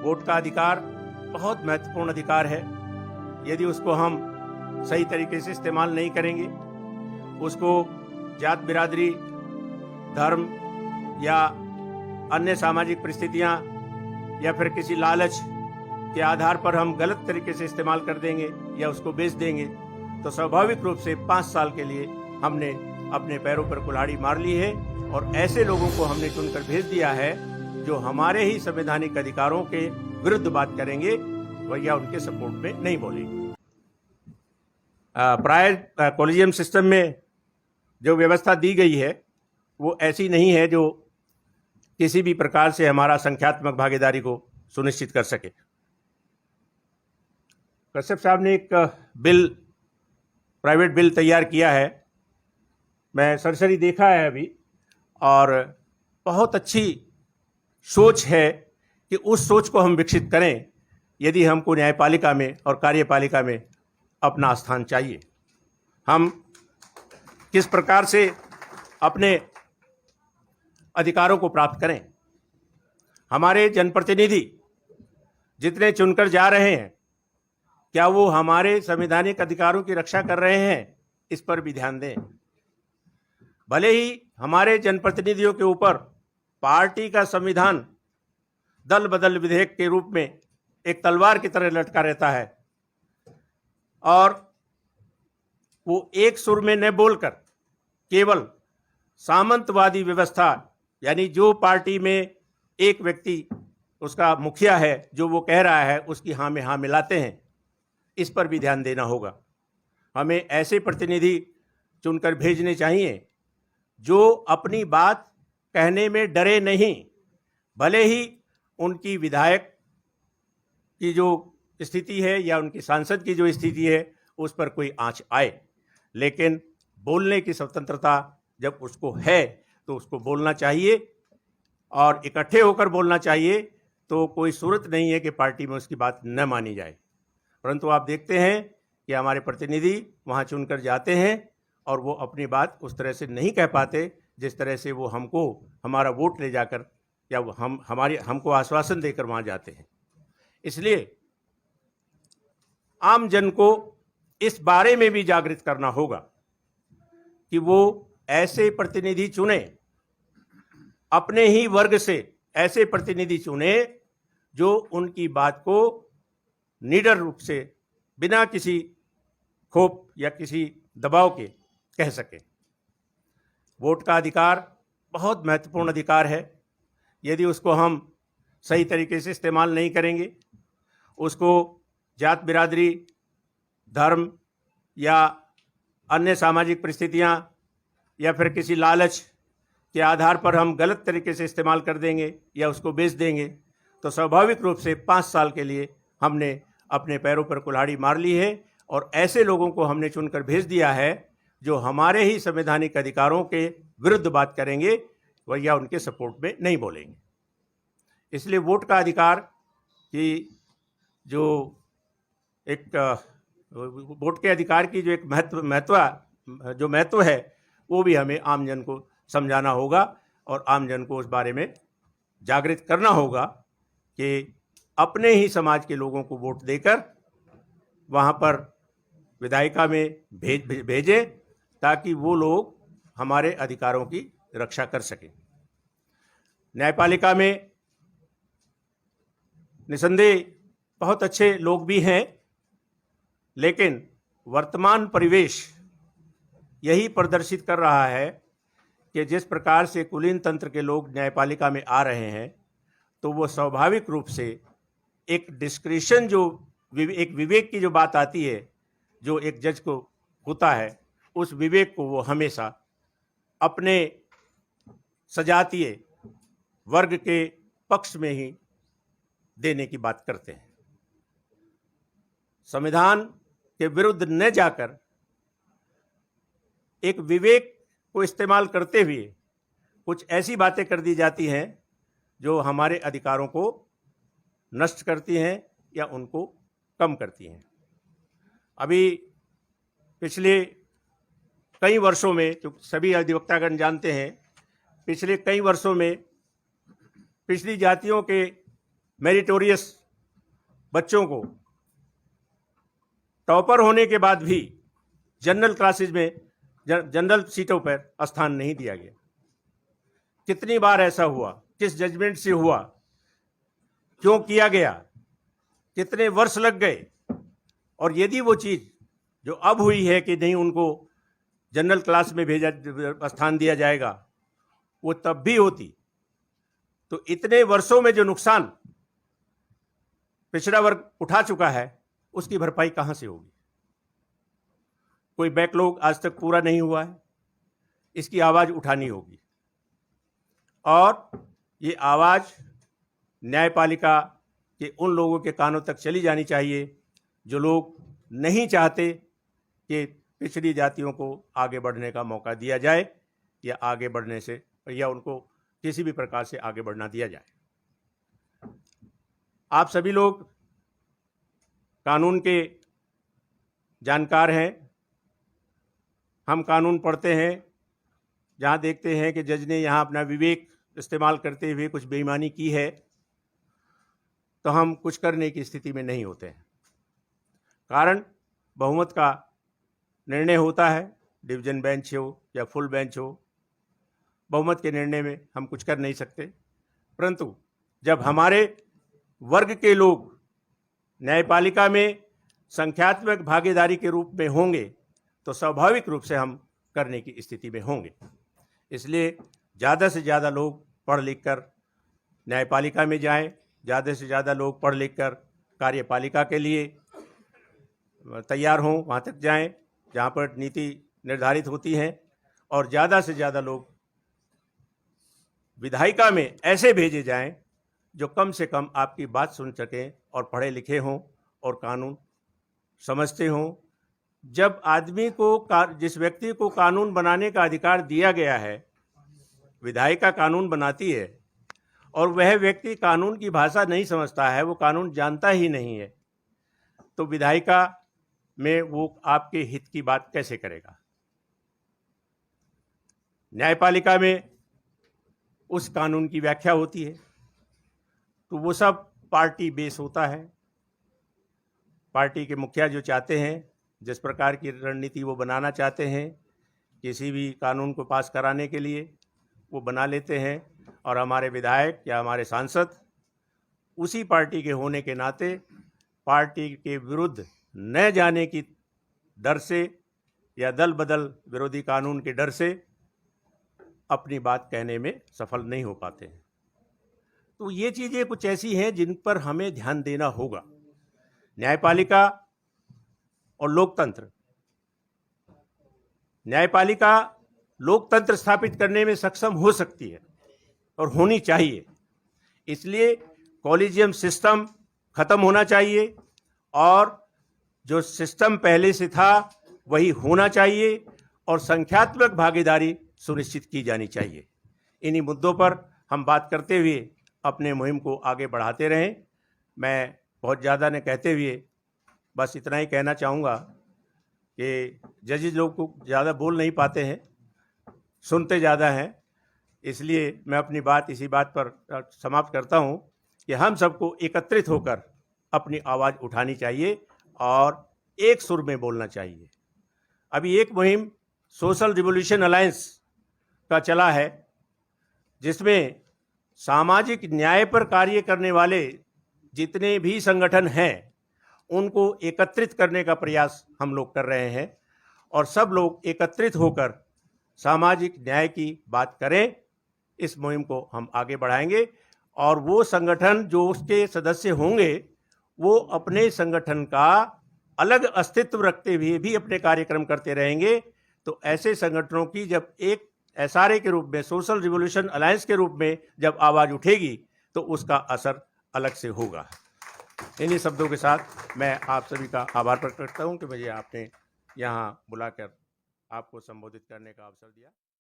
Vote का अधिकार बहुत महत्वपूर्ण अधिकार है। यदि उसको हम सही तरीके से इस्तेमाल नहीं करेंगे, उसको जात बिरादरी, धर्म या अन्य सामाजिक परिस्थितियां या फिर किसी लालच के आधार पर हम गलत तरीके से इस्तेमाल कर देंगे या उसको बेच देंगे, तो स्वाभाविक रूप से 5 साल के लिए हमने अपने पैरों पर कुल्हाड़ी मार ली है और ऐसे लोगों को हमने चुनकर भेज दिया है जो हमारे ही संवैधानिक अधिकारों के विरुद्ध बात करेंगे या उनके सपोर्ट में नहीं बोलेंगे। प्राय कॉलेजियम सिस्टम में जो व्यवस्था दी गई है वो ऐसी नहीं है जो किसी भी प्रकार से हमारा संख्यात्मक भागीदारी को सुनिश्चित कर सके। कश्यप साहब ने एक प्राइवेट बिल तैयार किया है, मैं सरसरी देखा है अभी, और बहुत अच्छी सोच है कि उस सोच को हम विकसित करें यदि हमको न्यायपालिका में और कार्यपालिका में अपना स्थान चाहिए। हम किस प्रकार से अपने अधिकारों को प्राप्त करें। हमारे जनप्रतिनिधि जितने चुनकर जा रहे हैं, क्या वो हमारे संवैधानिक अधिकारों की रक्षा कर रहे हैं, इस पर भी ध्यान दें। भले ही हमारे जनप्रतिनिधियों के ऊपर पार्टी का संविधान दल बदल विधेयक के रूप में एक तलवार की तरह लटका रहता है और वो एक सुर में न बोलकर केवल सामंतवादी व्यवस्था, यानी जो पार्टी में एक व्यक्ति उसका मुखिया है, जो वो कह रहा है उसकी हाँ में हाँ मिलाते हैं, इस पर भी ध्यान देना होगा। हमें ऐसे प्रतिनिधि चुनकर भेजने चाहिए जो अपनी बात कहने में डरे नहीं, भले ही उनकी विधायक की जो स्थिति है या उनकी सांसद की जो स्थिति है उस पर कोई आंच आए, लेकिन बोलने की स्वतंत्रता जब उसको है तो उसको बोलना चाहिए और इकट्ठे होकर बोलना चाहिए। तो कोई सूरत नहीं है कि पार्टी में उसकी बात न मानी जाए। परंतु आप देखते हैं कि हमारे प्रतिनिधि वहाँ चुनकर जाते हैं और वो अपनी बात उस तरह से नहीं कह पाते जिस तरह से वो हमको हमारा वोट ले जाकर या हमको आश्वासन देकर वहाँ जाते हैं। इसलिए आम जन को इस बारे में भी जागृत करना होगा कि वो ऐसे प्रतिनिधि चुने, अपने ही वर्ग से ऐसे प्रतिनिधि चुने जो उनकी बात को निडर रूप से बिना किसी खौफ या किसी दबाव के कह सके। वोट का अधिकार बहुत महत्वपूर्ण अधिकार है। यदि उसको हम सही तरीके से इस्तेमाल नहीं करेंगे, उसको जात बिरादरी, धर्म या अन्य सामाजिक परिस्थितियां या फिर किसी लालच के आधार पर हम गलत तरीके से इस्तेमाल कर देंगे या उसको बेच देंगे, तो स्वाभाविक रूप से 5 साल के लिए हमने अपने पैरों पर कुल्हाड़ी मार ली है और ऐसे लोगों को हमने चुनकर भेज दिया है जो हमारे ही संवैधानिक अधिकारों के विरुद्ध बात करेंगे या उनके सपोर्ट में नहीं बोलेंगे। इसलिए वोट का अधिकार की जो एक वोट के अधिकार की जो एक महत्व है वो भी हमें आम जन को समझाना होगा और आम जन को उस बारे में जागृत करना होगा कि अपने ही समाज के लोगों को वोट देकर वहाँ पर विधायिका में भेजें ताकि वो लोग हमारे अधिकारों की रक्षा कर सकें। न्यायपालिका में निसंदेह बहुत अच्छे लोग भी हैं, लेकिन वर्तमान परिवेश यही प्रदर्शित कर रहा है कि जिस प्रकार से कुलीन तंत्र के लोग न्यायपालिका में आ रहे हैं, तो वो स्वाभाविक रूप से एक डिस्क्रिशन, जो एक विवेक की जो बात आती है, जो एक जज को होता है, उस विवेक को वो हमेशा अपने सजातीय वर्ग के पक्ष में ही देने की बात करते हैं। संविधान के विरुद्ध न जाकर एक विवेक को इस्तेमाल करते हुए कुछ ऐसी बातें कर दी जाती हैं जो हमारे अधिकारों को नष्ट करती हैं या उनको कम करती हैं। अभी पिछले कई वर्षों में, जो सभी अधिवक्तागण जानते हैं, पिछले कई वर्षों में पिछड़ी जातियों के मेरिटोरियस बच्चों को टॉपर होने के बाद भी जनरल क्लासेज में जनरल सीटों पर स्थान नहीं दिया गया। कितनी बार ऐसा हुआ, किस जजमेंट से हुआ, क्यों किया गया, कितने वर्ष लग गए, और यदि वो चीज़ जो अब हुई है कि नहीं उनको जनरल क्लास में स्थान दिया जाएगा, वो तब भी होती तो इतने वर्षों में जो नुकसान पिछड़ा वर्ग उठा चुका है उसकी भरपाई कहाँ से होगी? कोई बैकलॉग आज तक पूरा नहीं हुआ है, इसकी आवाज़ उठानी होगी और ये आवाज़ न्यायपालिका के उन लोगों के कानों तक चली जानी चाहिए जो लोग नहीं चाहते कि पिछड़ी जातियों को आगे बढ़ने का मौका दिया जाए या आगे बढ़ने से या उनको किसी भी प्रकार से आगे बढ़ना दिया जाए। आप सभी लोग कानून के जानकार हैं। हम कानून पढ़ते हैं, जहाँ देखते हैं कि जज ने यहाँ अपना विवेक इस्तेमाल करते हुए कुछ बेईमानी की है तो हम कुछ करने की स्थिति में नहीं होते हैं। कारण बहुमत का निर्णय होता है, डिवीजन बेंच हो या फुल बेंच हो, बहुमत के निर्णय में हम कुछ कर नहीं सकते। परंतु जब हमारे वर्ग के लोग न्यायपालिका में संख्यात्मक भागीदारी के रूप में होंगे तो स्वाभाविक रूप से हम करने की स्थिति में होंगे। इसलिए ज़्यादा से ज़्यादा लोग पढ़ लिख कर न्यायपालिका में जाएं, ज़्यादा से ज़्यादा लोग पढ़ लिख कर कार्यपालिका के लिए तैयार हों, वहाँ तक जाएं जहाँ पर नीति निर्धारित होती हैं, और ज़्यादा से ज़्यादा लोग विधायिका में ऐसे भेजे जाएं जो कम से कम आपकी बात सुन सकें और पढ़े लिखे हों और कानून समझते हों। जब आदमी को जिस व्यक्ति को कानून बनाने का अधिकार दिया गया है, विधायिका कानून बनाती है और वह व्यक्ति कानून की भाषा नहीं समझता है, वो कानून जानता ही नहीं है, तो विधायिका में वो आपके हित की बात कैसे करेगा? न्यायपालिका में उस कानून की व्याख्या होती है, तो वो सब पार्टी बेस होता है। पार्टी के मुखिया जो चाहते हैं, जिस प्रकार की रणनीति वो बनाना चाहते हैं किसी भी कानून को पास कराने के लिए, वो बना लेते हैं, और हमारे विधायक या हमारे सांसद उसी पार्टी के होने के नाते पार्टी के विरुद्ध न जाने की डर से या दल बदल विरोधी कानून के डर से अपनी बात कहने में सफल नहीं हो पाते हैं। तो ये चीज़ें कुछ ऐसी हैं जिन पर हमें ध्यान देना होगा। न्यायपालिका और लोकतंत्र, न्यायपालिका लोकतंत्र स्थापित करने में सक्षम हो सकती है और होनी चाहिए। इसलिए कॉलेजियम सिस्टम खत्म होना चाहिए और जो सिस्टम पहले से था वही होना चाहिए, और संख्यात्मक भागीदारी सुनिश्चित की जानी चाहिए। इन्हीं मुद्दों पर हम बात करते हुए अपने मुहिम को आगे बढ़ाते रहें। मैं बहुत ज़्यादा न कहते हुए बस इतना ही कहना चाहूँगा कि जजेज लोग को ज़्यादा बोल नहीं पाते हैं, सुनते ज़्यादा हैं। इसलिए मैं अपनी बात इसी बात पर समाप्त करता हूँ कि हम सबको एकत्रित होकर अपनी आवाज़ उठानी चाहिए और एक सुर में बोलना चाहिए। अभी एक मुहिम सोशल रिवॉल्यूशन अलायंस का चला है, जिसमें सामाजिक न्याय पर कार्य करने वाले जितने भी संगठन हैं उनको एकत्रित करने का प्रयास हम लोग कर रहे हैं, और सब लोग एकत्रित होकर सामाजिक न्याय की बात करें। इस मुहिम को हम आगे बढ़ाएंगे, और वो संगठन जो उसके सदस्य होंगे वो अपने संगठन का अलग अस्तित्व रखते हुए भी अपने कार्यक्रम करते रहेंगे। तो ऐसे संगठनों की जब एक एसआरए के रूप में, सोशल रिवॉल्यूशन अलायंस के रूप में जब आवाज़ उठेगी तो उसका असर अलग से होगा। इन्हीं शब्दों के साथ मैं आप सभी का आभार प्रकट करता हूं कि मुझे आपने यहाँ बुलाकर आपको संबोधित करने का अवसर दिया।